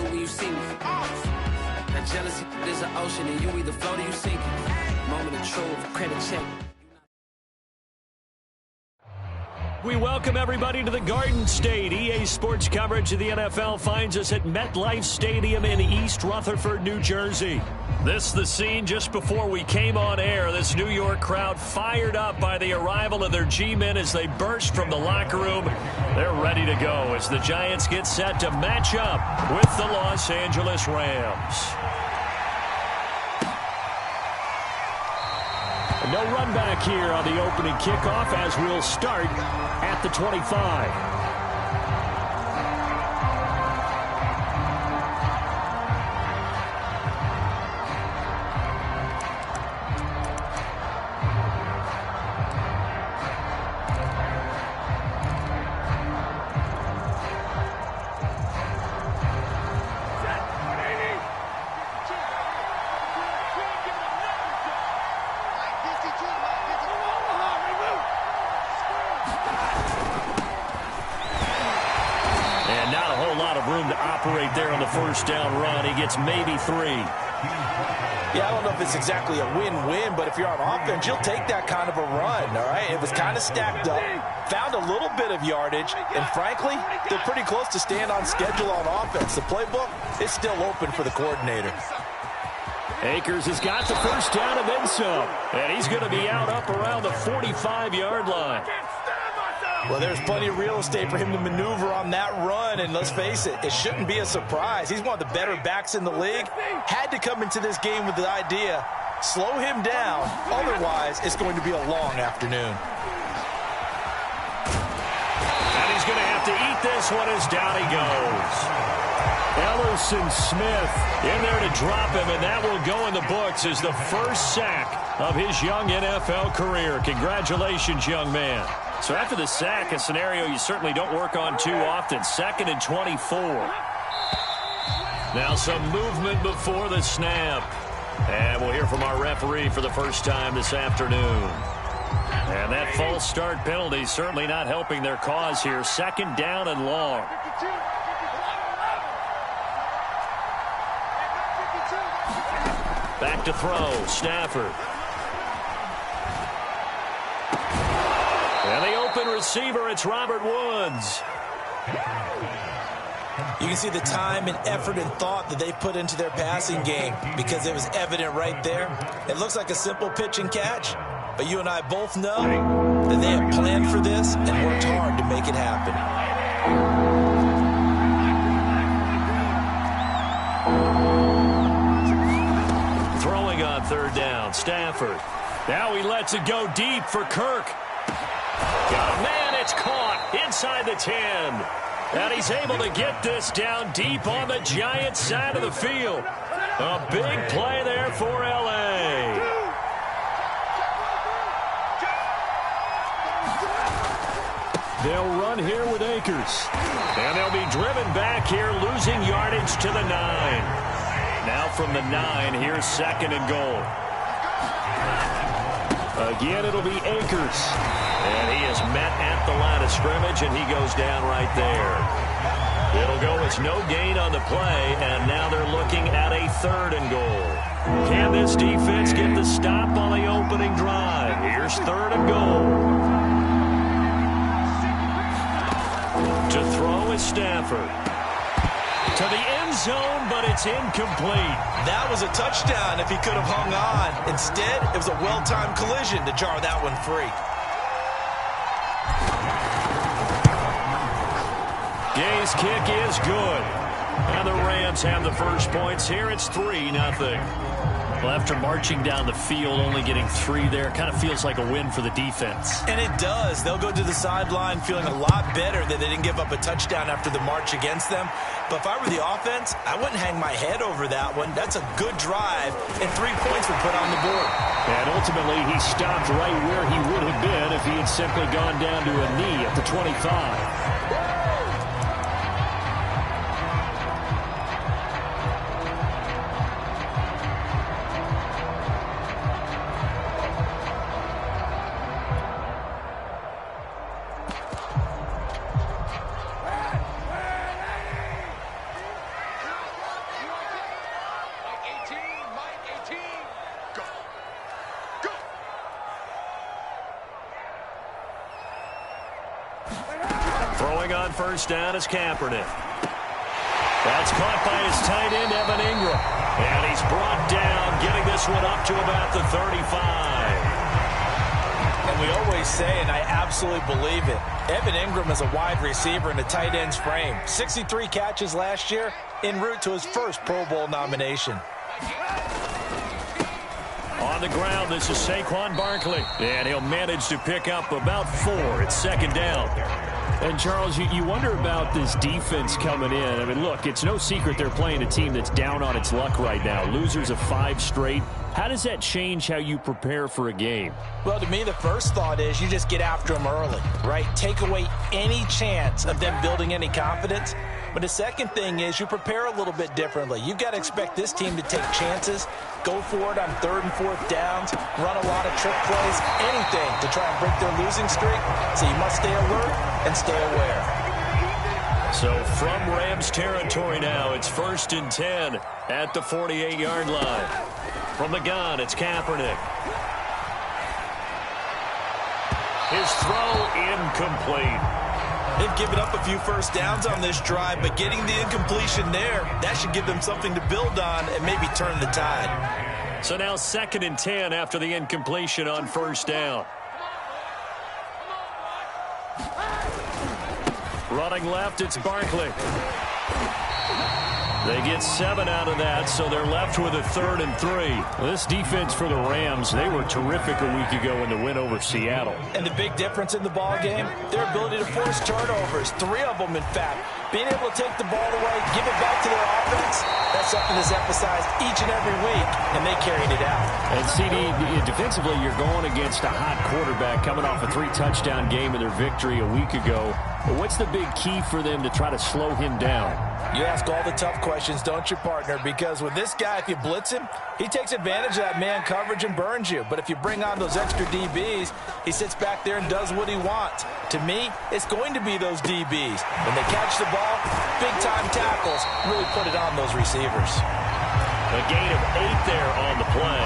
feel when you see me. That jealousy is an ocean, and you either float or you sink. Moment of truth, credit check. We welcome everybody to the Garden State. EA Sports coverage of the NFL finds us at MetLife Stadium in East Rutherford, New Jersey. This is the scene just before we came on air. This New York crowd fired up by the arrival of their G-men as they burst from the locker room. They're ready to go as the Giants get set to match up with the Los Angeles Rams. No run back here on the opening kickoff as we'll start at the 25. There on the first down run. He gets maybe 3. Yeah, I don't know if it's exactly a win-win, but if you're on offense, you'll take that kind of a run, all right? It was kind of stacked up, found a little bit of yardage, and frankly, they're pretty close to staying on schedule on offense. The playbook is still open for the coordinator. Akers has got the first down and then some, and he's going to be out up around the 45-yard line. Well, there's plenty of real estate for him to maneuver on that run, and let's face it, it shouldn't be a surprise. He's one of the better backs in the league. Had to come into this game with the idea, slow him down, otherwise it's going to be a long afternoon. And he's going to have to eat this one as down he goes. Ellerson Smith in there to drop him, and that will go in the books as the first sack of his young NFL career. Congratulations, young man. So after the sack, a scenario you certainly don't work on too often. 2nd and 24. Now some movement before the snap. And we'll hear from our referee for the first time this afternoon. And that false start penalty certainly not helping their cause here. 2nd down and long. Back to throw, Stafford. And the open receiver, it's Robert Woods. You can see the time and effort and thought that they put into their passing game because it was evident right there. It looks like a simple pitch and catch, but you and I both know that they have planned for this and worked hard to make it happen. Throwing on 3rd down, Stafford. Now he lets it go deep for Kirk. Got a man, it's caught inside the 10. And he's able to get this down deep on the Giants side of the field. A big play there for L.A. They'll run here with Akers. And they'll be driven back here, losing yardage to the 9. Now from the 9, here's 2nd and goal. Again, it'll be Akers. And he is met at the line of scrimmage, and he goes down right there. It'll go, it's no gain on the play, and now they're looking at a 3rd and goal. Can this defense get the stop on the opening drive? Here's 3rd and goal. To throw is Stafford. To the end zone, but it's incomplete. That was a touchdown if he could have hung on. Instead, it was a well-timed collision to jar that one free. Gay's kick is good. And the Rams have the first points here. It's 3-0. Well, after marching down the field, only getting 3 there, kind of feels like a win for the defense. And it does. They'll go to the sideline feeling a lot better that they didn't give up a touchdown after the march against them. But if I were the offense, I wouldn't hang my head over that one. That's a good drive, and 3 points were put on the board. And ultimately, he stopped right where he would have been if he had simply gone down to a knee at the 25. Throwing on first down is Kaepernick. That's caught by his tight end, Evan Ingram. And he's brought down, getting this one up to about the 35. And we always say, and I absolutely believe it, Evan Ingram is a wide receiver in the tight end's frame. 63 catches last year, en route to his first Pro Bowl nomination. On the ground, this is Saquon Barkley. And he'll manage to pick up about 4. It's second down. And, Charles, you wonder about this defense coming in. I mean, look, it's no secret they're playing a team that's down on its luck right now. Losers of 5 straight. How does that change how you prepare for a game? Well, to me, the first thought is you just get after them early, right? Take away any chance of them building any confidence. But the second thing is you prepare a little bit differently. You've got to expect this team to take chances, go for it on 3rd and 4th downs, run a lot of trick plays, anything to try and break their losing streak. So you must stay alert and stay aware. So from Rams territory now, it's 1st and 10 at the 48-yard line. From the gun, it's Kaepernick. His throw incomplete. They've given up a few first downs on this drive, but getting the incompletion there, that should give them something to build on and maybe turn the tide. So now 2nd and 10 after the incompletion on first down. Running left, it's Barkley. They get 7 out of that, so they're left with a 3rd and 3. This defense for the Rams, they were terrific a week ago in the win over Seattle. And the big difference in the ball game, their ability to force turnovers, 3 of them, in fact. Being able to take the ball away, give it back to their offense, that's something that's emphasized each and every week, and they carried it out. And, CD, defensively, you're going against a hot quarterback coming off a 3-touchdown game in their victory a week ago. But what's the big key for them to try to slow him down? You ask all the tough questions, don't you, partner? Because with this guy, if you blitz him, he takes advantage of that man coverage and burns you. But if you bring on those extra DBs, he sits back there and does what he wants. To me, it's going to be those DBs. When they catch the ball, big-time tackles really put it on those receivers. A gain of 8 there on the play,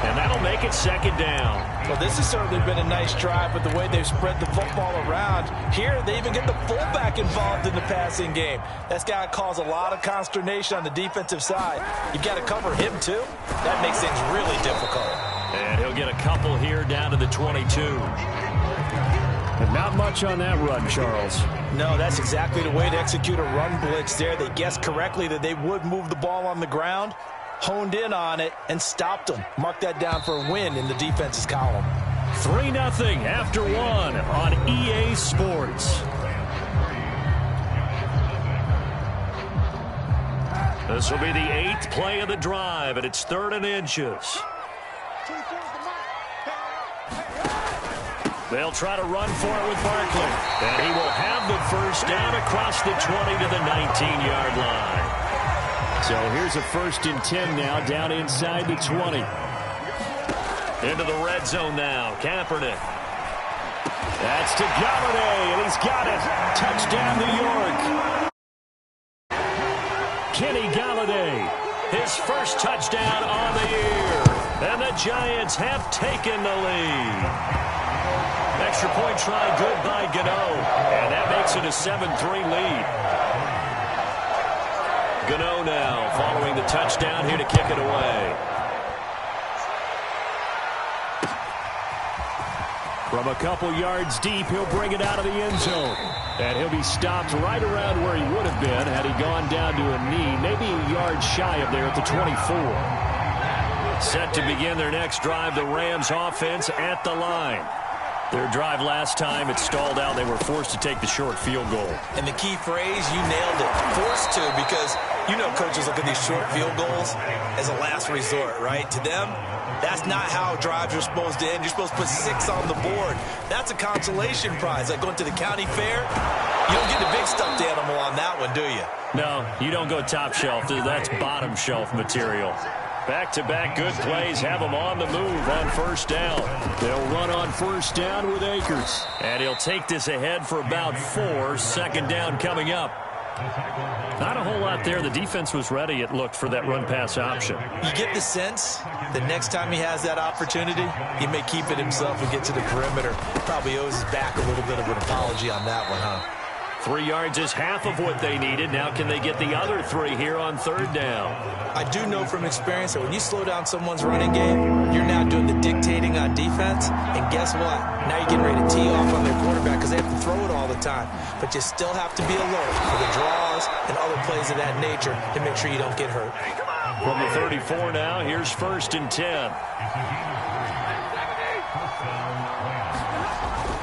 and that'll make it second down. Well, this has certainly been a nice drive with the way they've spread the football around. Here, they even get the fullback involved in the passing game. That's got to cause a lot of consternation on the defensive side. You've got to cover him, too. That makes things really difficult. And he'll get a couple here down to the 22. And not much on that run, Charles. No, that's exactly the way to execute a run blitz there. They guessed correctly that they would move the ball on the ground, honed in on it, and stopped them. Mark that down for a win in the defense's column. 3-0 after 1 on EA Sports. This will be the 8th play of the drive, and it's 3rd and inches. They'll try to run for it with Barkley. And he will have the first down across the 20 to the 19-yard line. So here's a 1st and 10 now, down inside the 20. Into the red zone now, Kaepernick. That's to Galladay, and he's got it. Touchdown, New York. Kenny Galladay. His first touchdown on the year. And the Giants have taken the lead. Extra point try good by Gano. And that makes it a 7-3 lead. Gano now following the touchdown here to kick it away. From a couple yards deep, he'll bring it out of the end zone. And he'll be stopped right around where he would have been had he gone down to a knee, maybe a yard shy of there at the 24. Set to begin their next drive, the Rams offense at the line. Their drive last time, it stalled out. They were forced to take the short field goal. And the key phrase, you nailed it. Forced to, because you know coaches look at these short field goals as a last resort, right? To them, that's not how drives are supposed to end. You're supposed to put 6 on the board. That's a consolation prize. Like going to the county fair, you don't get the big stuffed animal on that one, do you? No, you don't go top shelf. That's bottom shelf material. Back-to-back good plays have them on the move on first down. They'll run on first down with Akers. And he'll take this ahead for about 4. Second down coming up. Not a whole lot there. The defense was ready, it looked, for that run-pass option. You get the sense that next time he has that opportunity, he may keep it himself and get to the perimeter. Probably owes his back a little bit of an apology on that one, huh? 3 yards is half of what they needed. Now can they get the other 3 here on 3rd down? I do know from experience that when you slow down someone's running game, you're now doing the dictating on defense. And guess what? Now you're getting ready to tee off on their quarterback because they have to throw it all the time. But you still have to be alert for the draws and other plays of that nature to make sure you don't get hurt. From the 34 now, here's 1st and 10.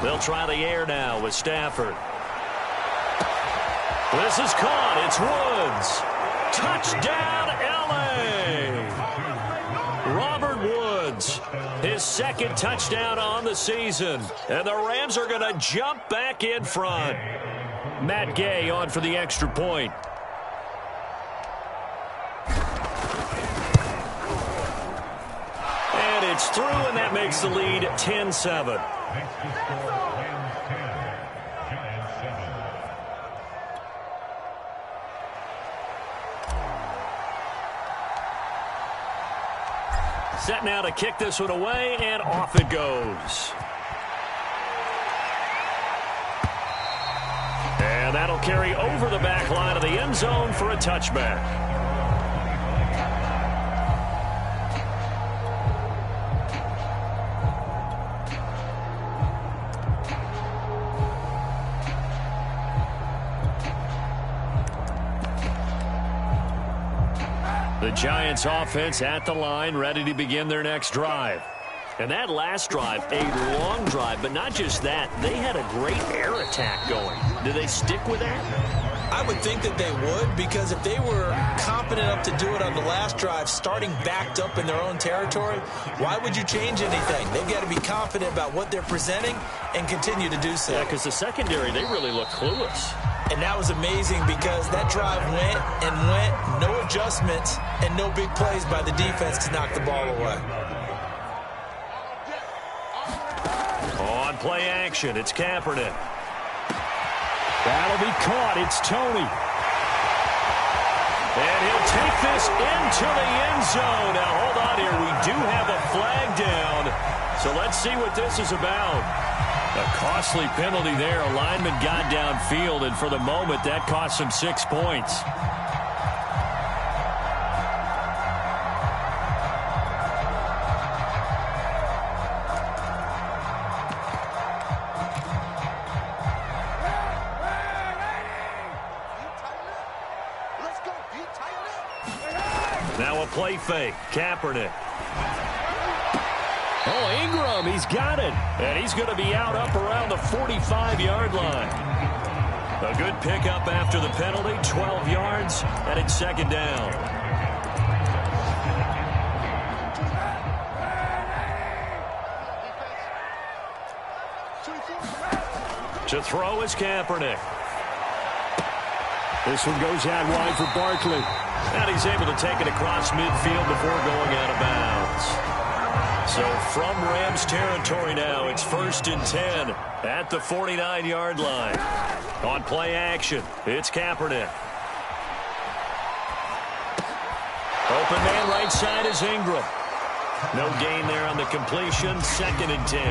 They'll try the air now with Stafford. This is caught. It's Woods. Touchdown, L.A. Robert Woods, his 2nd touchdown on the season. And the Rams are going to jump back in front. Matt Gay on for the extra point. And it's through, and that makes the lead 10-7. Set now to kick this one away, and off it goes. And that'll carry over the back line of the end zone for a touchback. The Giants offense at the line, ready to begin their next drive. And that last drive, a long drive, but not just that. They had a great air attack going. Do they stick with that? I would think that they would, because if they were competent enough to do it on the last drive, starting backed up in their own territory, why would you change anything? They've got to be confident about what they're presenting and continue to do so. Yeah, because the secondary, they really look clueless. And that was amazing because that drive went and went, no adjustments, and no big plays by the defense to knock the ball away. On play action, it's Kaepernick. That'll be caught. It's Tony. And he'll take this into the end zone. Now, hold on here. We do have a flag down. So let's see what this is about. A costly penalty there. A lineman got downfield, and for the moment, that cost him 6 points. Now a play fake. Kaepernick. Oh, Ingram, he's got it. And he's going to be out up around the 45-yard line. A good pickup after the penalty, 12 yards, and it's 2nd down. To throw is Kaepernick. This one goes out wide for Barkley. And he's able to take it across midfield before going out of bounds. So from Rams territory now, it's 1st and 10 at the 49-yard line. On play action, it's Kaepernick. Open man right side is Ingram. No gain there on the completion, 2nd and 10.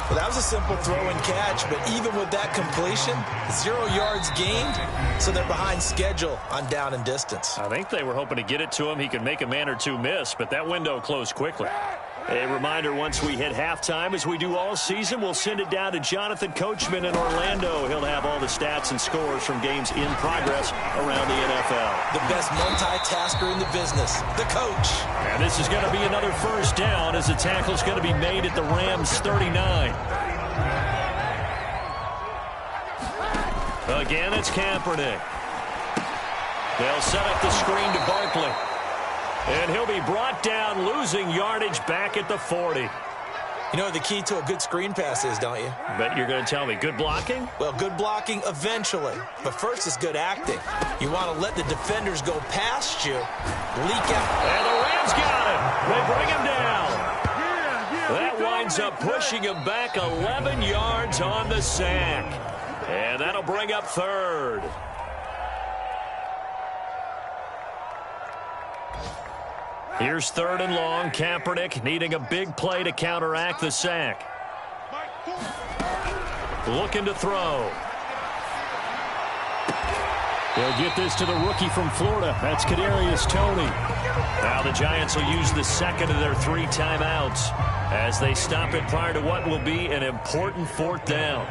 Well, that was a simple throw and catch, but even with that completion, 0 yards gained, so they're behind schedule on down and distance. I think they were hoping to get it to him. He could make a man or two miss, but that window closed quickly. A reminder, once we hit halftime, as we do all season, we'll send it down to Jonathan Coachman in Orlando. He'll have all the stats and scores from games in progress around the NFL. The best multitasker in the business, the coach. And this is going to be another 1st down as the tackle's going to be made at the Rams 39. Again, it's Kaepernick. They'll set up the screen to Barkley. And he'll be brought down, losing yardage back at the 40. You know what the key to a good screen pass is, don't you? Bet you're going to tell me. Good blocking? Well, good blocking eventually. But first is good acting. You want to let the defenders go past you, leak out. And the Rams got him. They bring him down. That winds up pushing him back 11 yards on the sack. And that'll bring up 3rd. Here's 3rd and long. Kaepernick needing a big play to counteract the sack. Looking to throw. They'll get this to the rookie from Florida. That's Kadarius Toney. Now the Giants will use the second of their 3 timeouts as they stop it prior to what will be an important 4th down.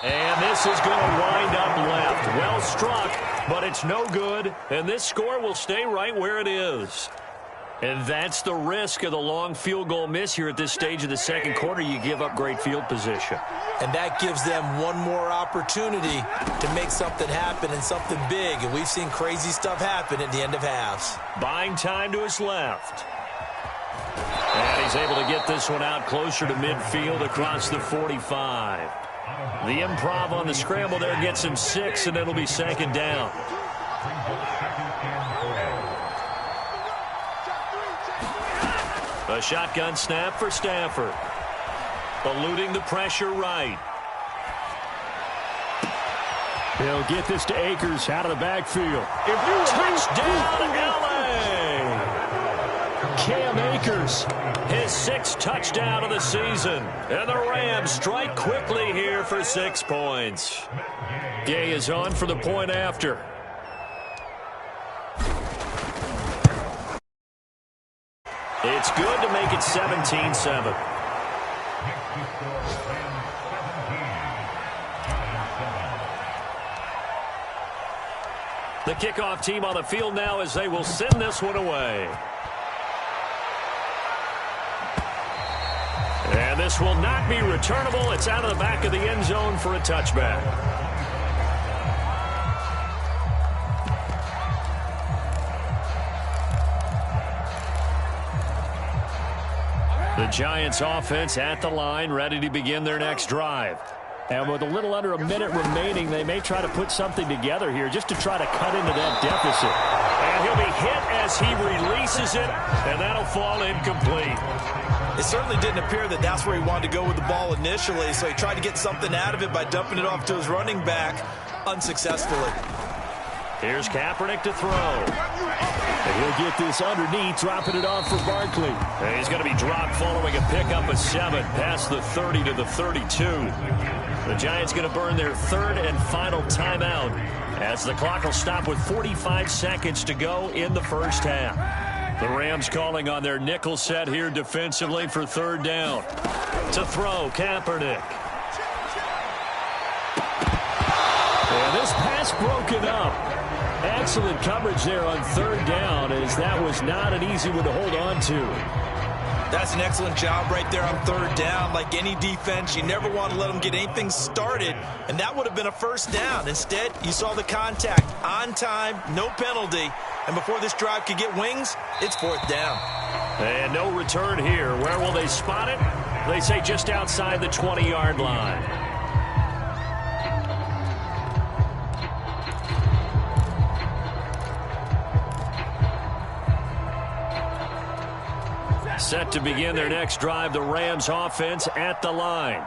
And this is going to wind up left. Well struck, but it's no good. And this score will stay right where it is. And that's the risk of the long field goal miss here at this stage of the second quarter. You give up great field position. And that gives them one more opportunity to make something happen and something big. And we've seen crazy stuff happen at the end of halves. Buying time to his left. And he's able to get this one out closer to midfield across the 45. The improv on the scramble there gets him 6, and it'll be 2nd down. A shotgun snap for Stafford. Eluding the pressure right. He'll get this to Akers out of the backfield. Touchdown, LA! Cam Akers. His 6th touchdown of the season. And the Rams strike quickly here for 6 points. Gay is on for the point after. It's good to make it 17-7. The kickoff team on the field now as they will send this one away. And this will not be returnable. It's out of the back of the end zone for a touchback. The Giants offense at the line, ready to begin their next drive. And with a little under a minute remaining, they may try to put something together here just to try to cut into that deficit. And he'll be hit as he releases it, and that'll fall incomplete. It certainly didn't appear that that's where he wanted to go with the ball initially, so he tried to get something out of it by dumping it off to his running back unsuccessfully. Here's Kaepernick to throw. And he'll get this underneath, dropping it off for Barkley. And he's going to be dropped following a pickup of 7 past the 30 to the 32. The Giants going to burn their 3rd and final timeout as the clock will stop with 45 seconds to go in the first half. The Rams calling on their nickel set here defensively for 3rd down. To throw, Kaepernick. And this pass broken up. Excellent coverage there on 3rd down, as that was not an easy one to hold on to. That's an excellent job right there on 3rd down. Like any defense, you never want to let them get anything started, and that would have been a 1st down. Instead, you saw the contact on time, no penalty, and before this drive could get wings, it's 4th down. And no return here. Where will they spot it? They say just outside the 20-yard line. Set to begin their next drive, the Rams offense at the line.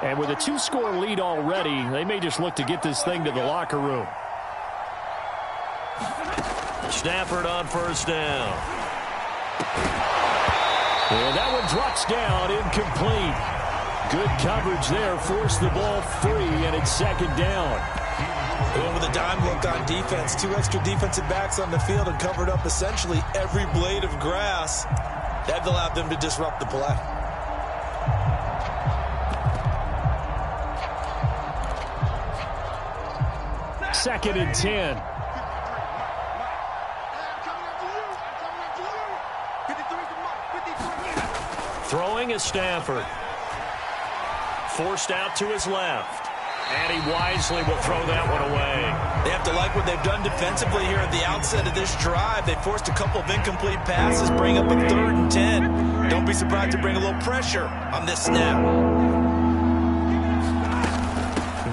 And with a 2-score lead already, they may just look to get this thing to the locker room. Stafford on 1st down. And that one drops down, incomplete. Good coverage there, forced the ball free, and it's 2nd down. Going with a dime look on defense. 2 extra defensive backs on the field and covered up essentially every blade of grass. That allowed them to disrupt the play. Second and 10. Throwing is Stafford. Forced out to his left. And he wisely will throw that one away. They have to like what they've done defensively here at the outset of this drive. They forced a couple of incomplete passes, bring up a 3rd and 10. Don't be surprised to bring a little pressure on this snap.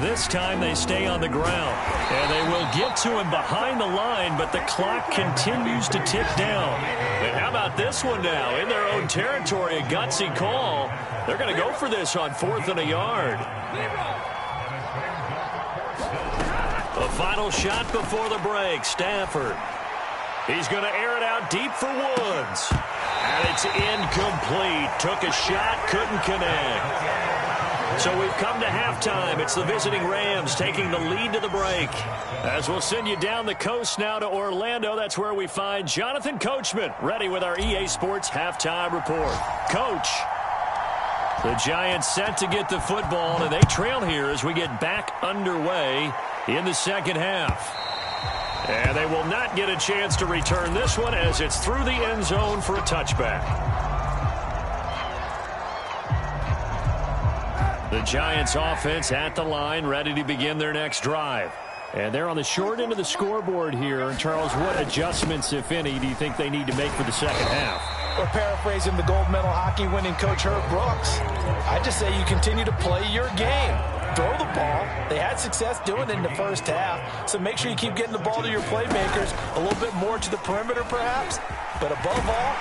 This time they stay on the ground. And they will get to him behind the line, but the clock continues to tick down. And how about this one now? In their own territory, a gutsy call. They're going to go for this on 4th and a yard. The final shot before the break, Stafford. He's going to air it out deep for Woods. And it's incomplete. Took a shot, couldn't connect. So we've come to halftime. It's the visiting Rams taking the lead to the break. As we'll send you down the coast now to Orlando, that's where we find Jonathan Coachman ready with our EA Sports halftime report. Coach, the Giants set to get the football, and they trail here as we get back underway in the second half. And they will not get a chance to return this one as it's through the end zone for a touchback. The Giants offense at the line, ready to begin their next drive. And they're on the short end of the scoreboard here. And Charles, what adjustments, if any, do you think they need to make for the second half? Or paraphrasing the gold medal hockey winning coach Herb Brooks, I just say you continue to play your game. Throw the ball. They had success doing it in the first half, so make sure you keep getting the ball to your playmakers, a little bit more to the perimeter perhaps, but above all,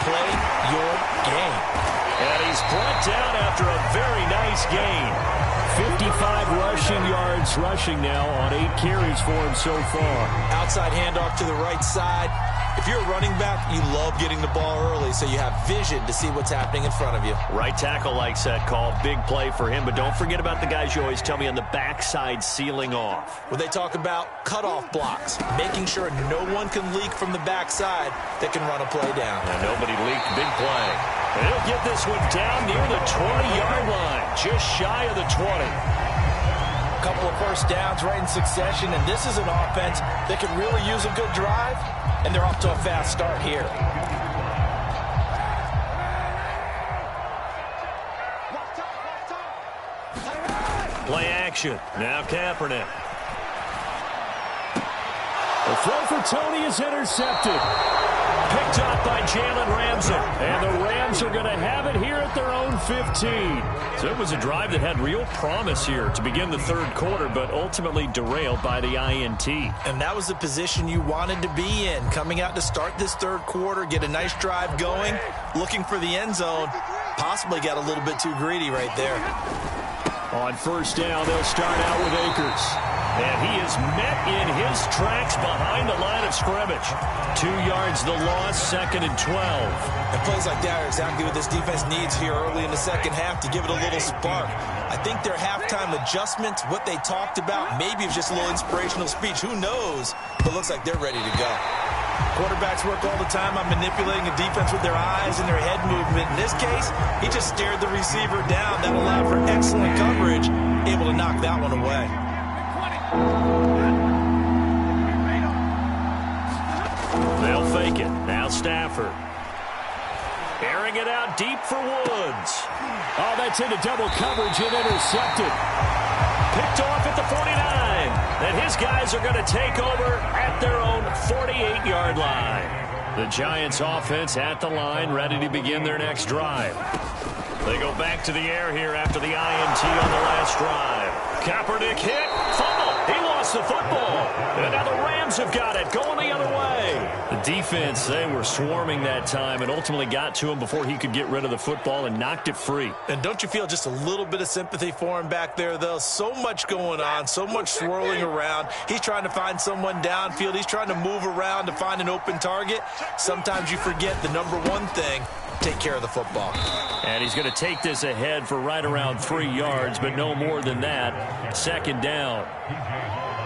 play your game. And he's brought down after a very nice game. 55 rushing yards rushing now on 8 carries for him so far. Outside handoff to the right side. If you're a running back, you love getting the ball early so you have vision to see what's happening in front of you. Right tackle likes that call. Big play for him. But don't forget about the guys you always tell me on the backside sealing off. When they talk about cutoff blocks, making sure no one can leak from the backside that can run a play down. And nobody leaked. Big play. And he'll get this one down near the 20-yard line. Just shy of the 20. Couple of first downs right in succession, and this is an offense that can really use a good drive, and they're off to a fast start here. Play action. Now Kaepernick. The throw for Tony is intercepted. Picked off by Jalen Ramsey. And the Rams are going to have it here at their own 15. So it was a drive that had real promise here to begin the third quarter, but ultimately derailed by the INT. And that was the position you wanted to be in, coming out to start this third quarter, get a nice drive going, looking for the end zone. Possibly got a little bit too greedy right there. On first down, they'll start out with Akers. And he is met in his tracks behind the line of scrimmage. 2 yards the loss, 2nd and 12. And plays like that are exactly what this defense needs here early in the second half to give it a little spark. I think their halftime adjustments, what they talked about, maybe it's just a little inspirational speech. Who knows? But looks like they're ready to go. Quarterbacks work all the time on manipulating a defense with their eyes and their head movement. In this case, he just stared the receiver down. That allowed for excellent coverage, able to knock that one away. They'll fake it. Now Stafford. Airing it out deep for Woods. Oh, that's into double coverage and intercepted. Picked off at the 49. And his guys are going to take over at their own 48-yard line. The Giants offense at the line, ready to begin their next drive. They go back to the air here after the INT on the last drive. Kaepernick hit. Fumble. He lost the football. And now the Rams have got it, going the other way. The defense, they were swarming that time and ultimately got to him before he could get rid of the football and knocked it free. And don't you feel just a little bit of sympathy for him back there, though? So much going on, so much swirling around. He's trying to find someone downfield. He's trying to move around to find an open target. Sometimes you forget the number one thing, take care of the football. And he's going to take this ahead for right around 3 yards, but no more than that. 2nd down.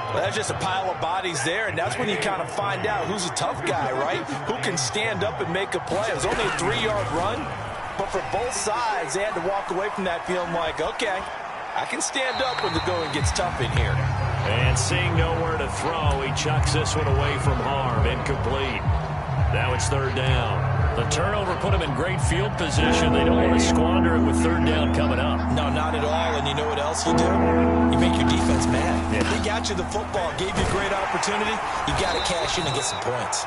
Well, that's just a pile of bodies there, and that's when you kind of find out who's a tough guy, right? Who can stand up and make a play. It was only a 3-yard run, but for both sides, they had to walk away from that feeling like, okay, I can stand up when the going gets tough in here. And seeing nowhere to throw, he chucks this one away from harm. Incomplete. Now it's 3rd down. The turnover put him in great field position. They don't want to squander it with 3rd down coming up. No, not at all. And you know what else you do? You make your defense mad. Yeah. They got you the football, gave you a great opportunity. You got to cash in and get some points.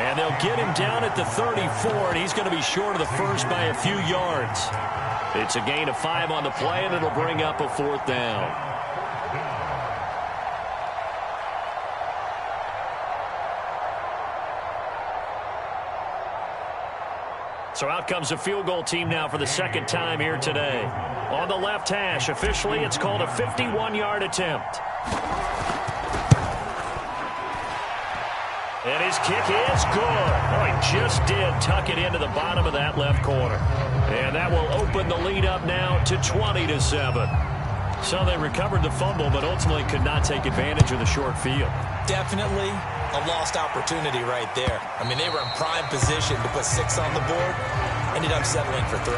And they'll get him down at the 34, and he's going to be short of the first by a few yards. It's a gain of 5 on the play, and it'll bring up a 4th down. So out comes a field goal team now for the second time here today. On the left hash, officially it's called a 51-yard attempt. And his kick is good. Oh, he just did tuck it into the bottom of that left corner. And that will open the lead up now to 20-7. So they recovered the fumble, but ultimately could not take advantage of the short field. Definitely a lost opportunity right there. I mean, they were in prime position to put 6 on the board. Ended up settling for 3.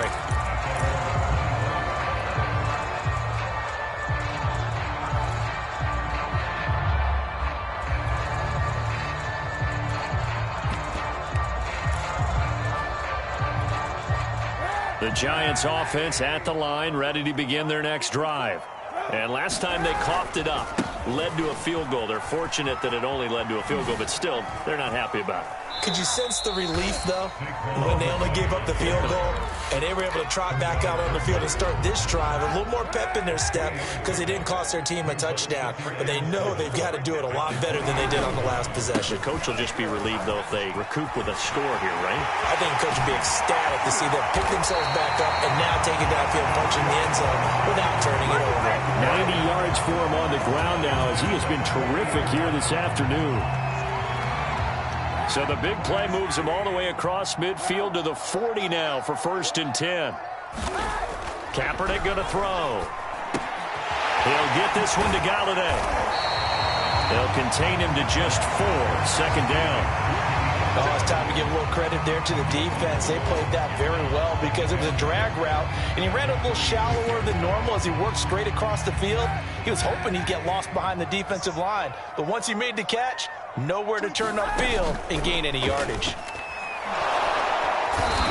The Giants offense at the line, ready to begin their next drive. And last time they coughed it up, led to a field goal. They're fortunate that it only led to a field goal, but still, they're not happy about it. Could you sense the relief, though, when they only gave up the field goal and they were able to trot back out on the field and start this drive? A little more pep in their step because they didn't cost their team a touchdown, but they know they've got to do it a lot better than they did on the last possession. The coach will just be relieved, though, if they recoup with a score here, right? I think the coach will be ecstatic to see them pick themselves back up and now take it downfield, punching the end zone without turning it over. 90 yards for him on the ground now as he has been terrific here this afternoon. So the big play moves him all the way across midfield to the 40 now for 1st and 10. Kaepernick going to throw. He'll get this one to Galladay. They'll contain him to just 4. 2nd down. Oh, it's time to give a little credit there to the defense. They played that very well because it was a drag route, and he ran a little shallower than normal as he worked straight across the field. He was hoping he'd get lost behind the defensive line, but once he made the catch, nowhere to turn upfield and gain any yardage.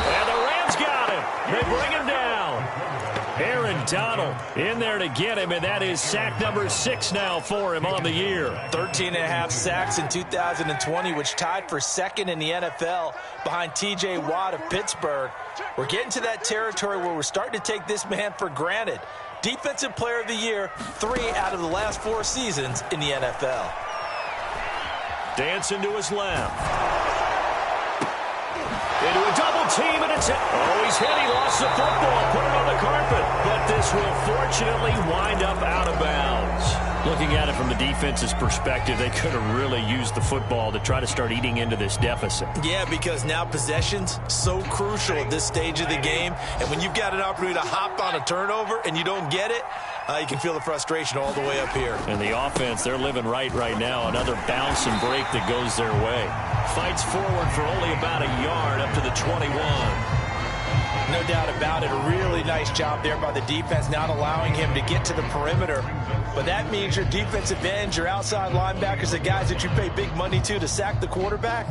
And the Rams got him. They bring him down. Aaron Donald in there to get him, and that is sack number 6 now for him on the year. 13.5 sacks in 2020, which tied for 2nd in the NFL behind T.J. Watt of Pittsburgh. We're getting to that territory where we're starting to take this man for granted. Defensive Player of the Year, 3 out of the last 4 seasons in the NFL. Dancing to his left. Into a double team, and it's hit. Oh, he's hit. He lost the football. Put it on the carpet. But this will fortunately wind up out of bounds. Looking at it from the defense's perspective, they could have really used the football to try to start eating into this deficit. Yeah, because now possession's so crucial at this stage of the game. And when you've got an opportunity to hop on a turnover and you don't get it, you can feel the frustration all the way up here. And the offense, they're living right now. Another bounce and break that goes their way. Fights forward for only about a yard up to the 21. No doubt about it. A really nice job there by the defense, not allowing him to get to the perimeter. But that means your defensive ends, your outside linebackers, the guys that you pay big money to sack the quarterback,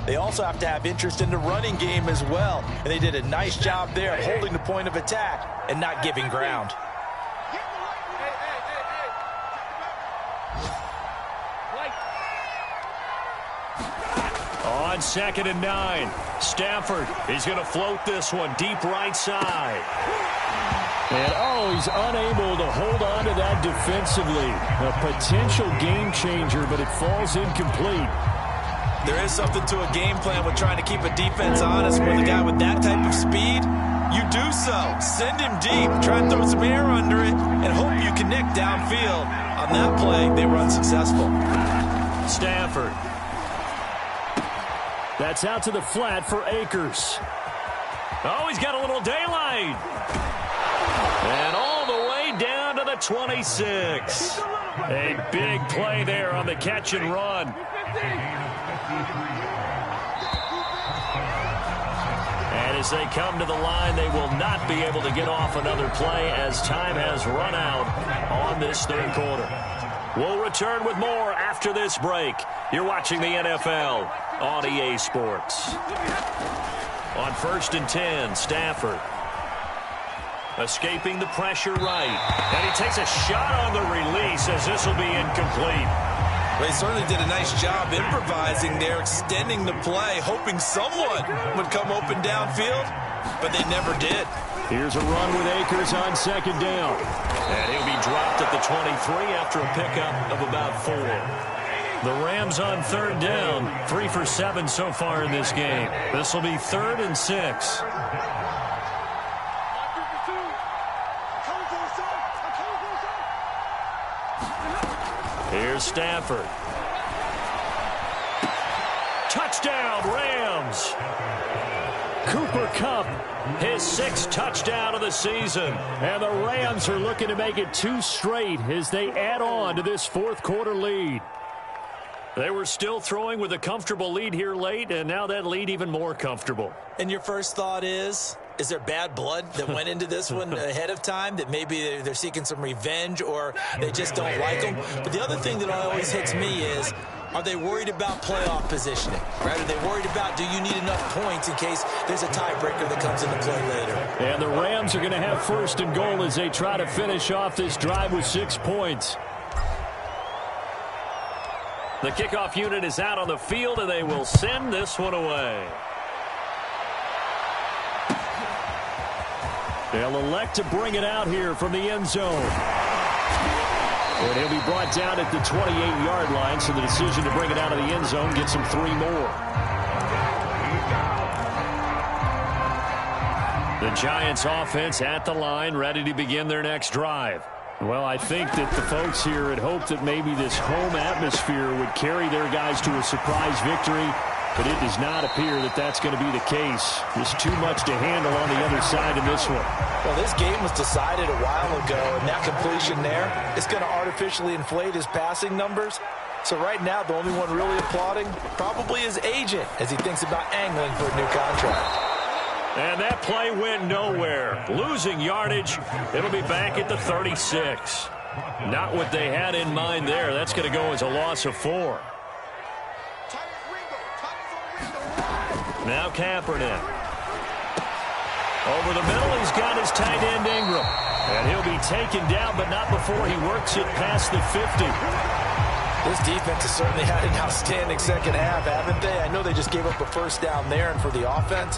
they also have to have interest in the running game as well. And they did a nice job there of holding the point of attack and not giving ground. On 2nd and 9, Stafford is going to float this one deep right side. And, oh, he's unable to hold on to that defensively. A potential game changer, but it falls incomplete. There is something to a game plan with trying to keep a defense honest. With a guy with that type of speed, you do so. Send him deep. Try and throw some air under it and hope you connect downfield. On that play, they were unsuccessful. Stafford. That's out to the flat for Akers. Oh, he's got a little daylight. And all the way down to the 26. A big play there on the catch and run. And as they come to the line, they will not be able to get off another play as time has run out on this 3rd quarter. We'll return with more after this break. You're watching the NFL on EA Sports. On 1st and 10, Stafford. Escaping the pressure right. And he takes a shot on the release as this will be incomplete. They certainly did a nice job improvising there, extending the play, hoping someone would come open downfield, but they never did. Here's a run with Akers on 2nd down. And he'll be dropped at the 23 after a pickup of about 4. The Rams on 3rd down, 3 for 7 so far in this game. This will be 3rd and 6. Here's Stafford. Touchdown, Rams. Cooper Kupp, his 6th touchdown of the season. And the Rams are looking to make it 2 straight as they add on to this 4th quarter lead. They were still throwing with a comfortable lead here late, and now that lead even more comfortable. And your first thought is there bad blood that went into this one ahead of time, that maybe they're seeking some revenge or they just don't like them? But the other thing that always hits me is, are they worried about playoff positioning? Right? Are they worried about, do you need enough points in case there's a tiebreaker that comes into play later? And the Rams are going to have 1st and goal as they try to finish off this drive with 6 points. The kickoff unit is out on the field, and they will send this one away. They'll elect to bring it out here from the end zone. And he'll be brought down at the 28-yard line, so the decision to bring it out of the end zone gets him 3 more. The Giants offense at the line, ready to begin their next drive. Well, I think that the folks here had hoped that maybe this home atmosphere would carry their guys to a surprise victory, but it does not appear that that's going to be the case. There's too much to handle on the other side in this one. Well, this game was decided a while ago, and that completion there is going to artificially inflate his passing numbers. So right now, the only one really applauding probably his agent as he thinks about angling for a new contract. And that play went nowhere. Losing yardage. It'll be back at the 36. Not what they had in mind there. That's going to go as a loss of 4. Now Kaepernick. Over the middle, he's got his tight end Ingram. And he'll be taken down, but not before he works it past the 50. This defense has certainly had an outstanding second half, haven't they? I know they just gave up a 1st down there, and for the offense,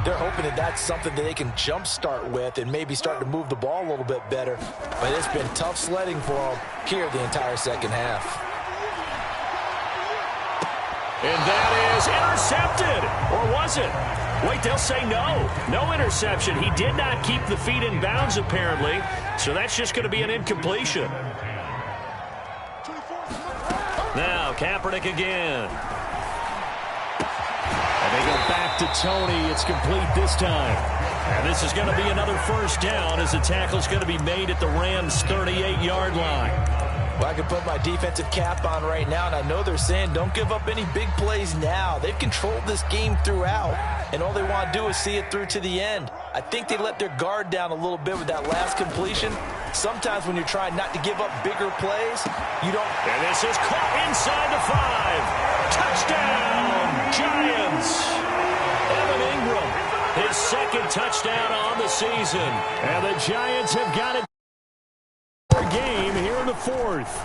they're hoping that that's something that they can jumpstart with and maybe start to move the ball a little bit better. But it's been tough sledding for them here the entire second half. And that is intercepted. Or was it? Wait, they'll say no. No interception. He did not keep the feet in bounds, apparently. So that's just going to be an incompletion. Now, Kaepernick again. And they go back to Tony. It's complete this time. And this is going to be another 1st down as the tackle's going to be made at the Rams' 38-yard line. Well, I can put my defensive cap on right now, and I know they're saying don't give up any big plays now. They've controlled this game throughout, and all they want to do is see it through to the end. I think they let their guard down a little bit with that last completion. Sometimes when you're trying not to give up bigger plays, you don't. And this is caught inside the 5. Touchdown, Giants. Evan Ingram, his 2nd touchdown on the season. And the Giants have got it. Game here in the 4th.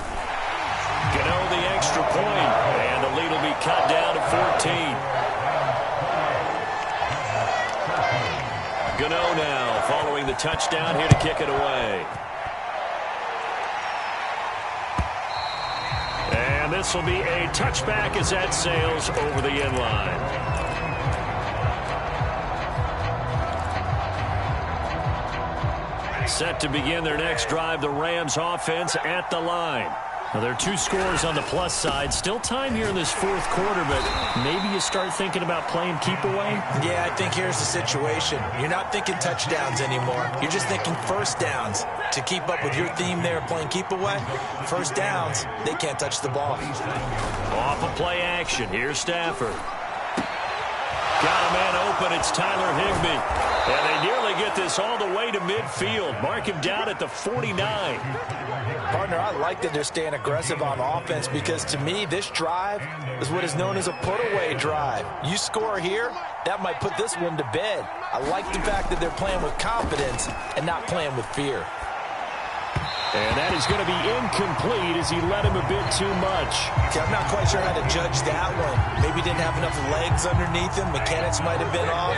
Gano the extra point, and the lead will be cut down to 14. Gano now following the touchdown here to kick it away. And this will be a touchback as that sails over the end line. Set to begin their next drive, the Rams offense at the line. Now, there are 2 scores on the plus side. Still time here in this 4th quarter, but maybe you start thinking about playing keep away? Yeah, I think here's the situation. You're not thinking touchdowns anymore. You're just thinking 1st downs. To keep up with your theme there, playing keep away, 1st downs, they can't touch the ball. Off of play action, here's Stafford. Got a man open, it's Tyler Higbee. And they nearly get this all the way to midfield. Mark him down at the 49. Partner, I like that they're staying aggressive on offense because to me, this drive is what is known as a put-away drive. You score here, that might put this one to bed. I like the fact that they're playing with confidence and not playing with fear. And that is going to be incomplete as he led him a bit too much. Okay, I'm not quite sure how to judge that one. Maybe didn't have enough legs underneath him. Mechanics might have been off.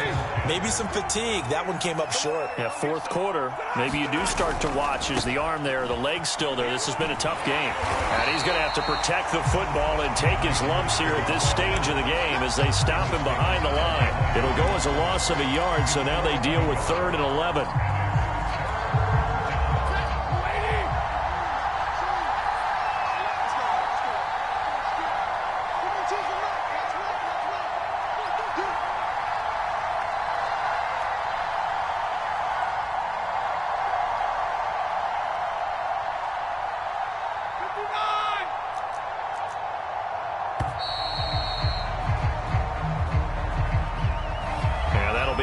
Maybe some fatigue. That one came up short. Yeah, fourth quarter. Maybe you do start to watch as the arm there, the leg's still there. This has been a tough game. And he's going to have to protect the football and take his lumps here at this stage of the game as they stop him behind the line. It'll go as a loss of a yard, so now they deal with 3rd and 11.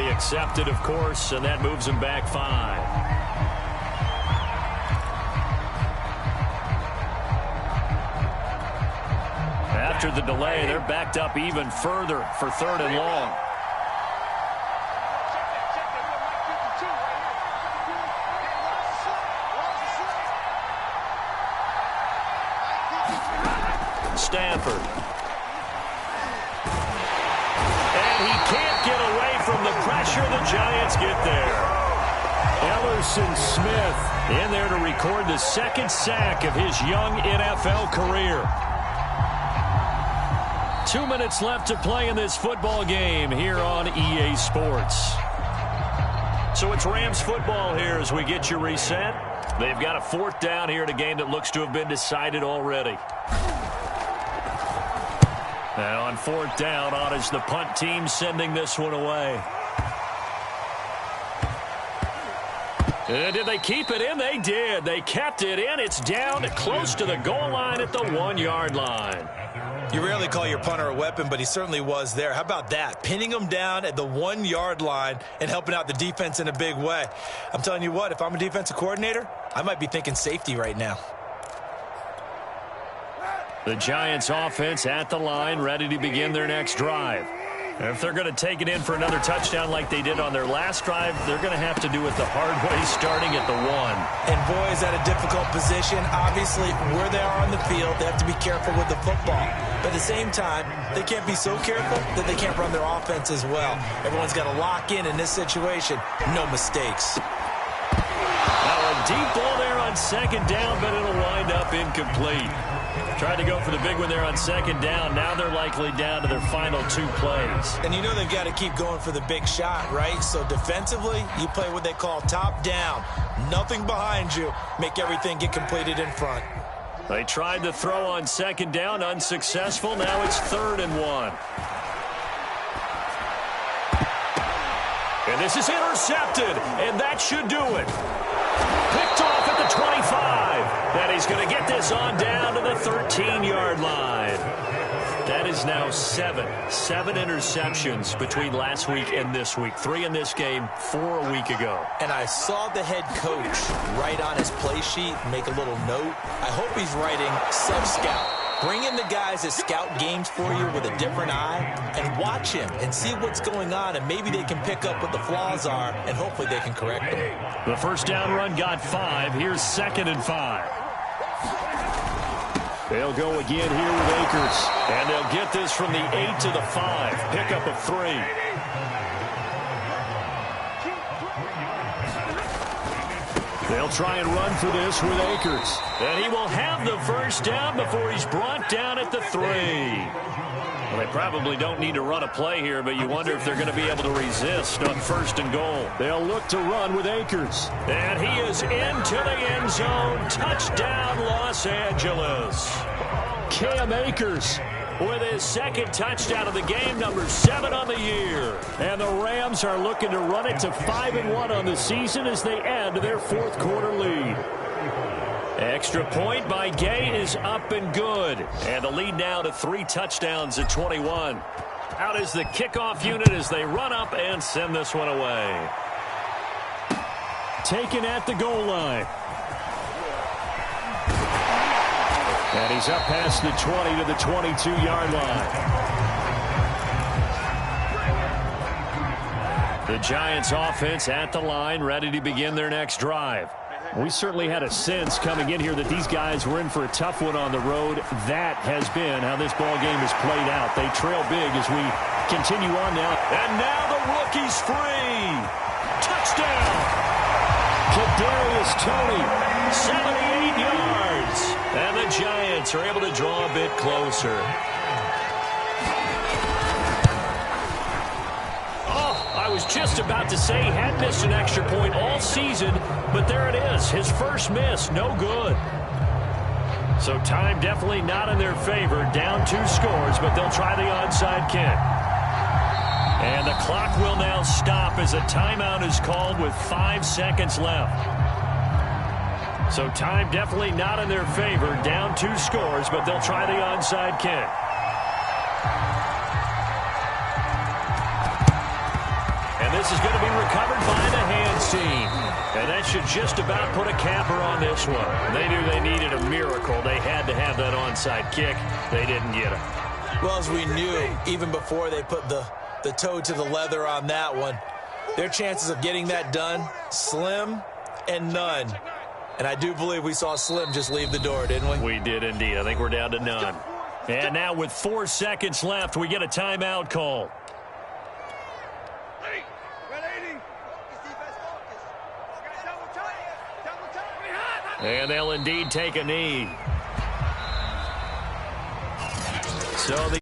Accepted, of course, and that moves him back 5. After the delay, they're backed up even further for 3rd and long. Stanford. And he can't get away from the pressure. The Giants get there. Ellerson Smith in there to record the 2nd sack of his young NFL career. 2 minutes left to play in this football game here on EA Sports. So it's Rams football here as we get you reset. They've got a 4th down here in a game that looks to have been decided already. And on 4th down, on is the punt team sending this one away. And did they keep it in? They did. They kept it in. It's down close to the goal line at the 1-yard line. You rarely call your punter a weapon, but he certainly was there. How about that? Pinning him down at the 1-yard line and helping out the defense in a big way. I'm telling you what, if I'm a defensive coordinator, I might be thinking safety right now. The Giants offense at the line, ready to begin their next drive. And if they're going to take it in for another touchdown like they did on their last drive, they're going to have to do it the hard way, starting at the 1. And boy, is that a difficult position. Obviously, where they are on the field, they have to be careful with the football. But at the same time, they can't be so careful that they can't run their offense as well. Everyone's got to lock in this situation. No mistakes. Now a deep ball there on 2nd down, but it'll wind up incomplete. Tried to go for the big one there on 2nd down. Now they're likely down to their final 2 plays. And you know they've got to keep going for the big shot, right? So defensively, you play what they call top down. Nothing behind you. Make everything get completed in front. They tried to throw on 2nd down, unsuccessful. Now it's 3rd and 1. And this is intercepted, and that should do it. Picked off at the 25. And he's going to get this on down to the 13-yard line. That is now 7 interceptions between last week and this week. 3 in this game, 4 a week ago. And I saw the head coach write on his play sheet, make a little note. I hope he's writing self-scout. Bring in the guys that scout games for you with a different eye and watch him and see what's going on, and maybe they can pick up what the flaws are, and hopefully they can correct them. The 1st down run got 5. Here's 2nd and 5. They'll go again here with Akers. And they'll get this from the 8 to the 5. Pickup of 3. They'll try and run for this with Akers. And he will have the 1st down before he's brought down at the 3. Well, they probably don't need to run a play here, but you wonder if they're going to be able to resist on 1st and goal. They'll look to run with Akers. And he is into the end zone. Touchdown, Los Angeles. Cam Akers with his 2nd touchdown of the game, number 7 on the year. And the Rams are looking to run it to 5-1 on the season as they add to their 4th quarter lead. Extra point by Gay is up and good. And the lead now to 3 touchdowns at 21. Out is the kickoff unit as they run up and send this one away. Taken at the goal line. And he's up past the 20 to the 22-yard line. The Giants offense at the line, ready to begin their next drive. We certainly had a sense coming in here that these guys were in for a tough one on the road. That has been how this ball game has played out. They trail big as we continue on now. And now the rookie's free. Touchdown. Kadarius Toney, 78 yards. And the Giants are able to draw a bit closer. I was just about to say he had missed an extra point all season, but there it is. His first miss, no good. So time definitely not in their favor. Down 2 scores, but they'll try the onside kick. And the clock will now stop as a timeout is called with 5 seconds left. So time definitely not in their favor. Down 2 scores, but they'll try the onside kick. And this is going to be recovered by the hands team. And that should just about put a capper on this one. They knew they needed a miracle. They had to have that onside kick. They didn't get it. Well, as we knew, even before they put the toe to the leather on that one, their chances of getting that done, slim and none. And I do believe we saw Slim just leave the door, didn't we? We did indeed. I think we're down to none. And now with 4 seconds left, we get a timeout call. And they'll indeed take a knee. So the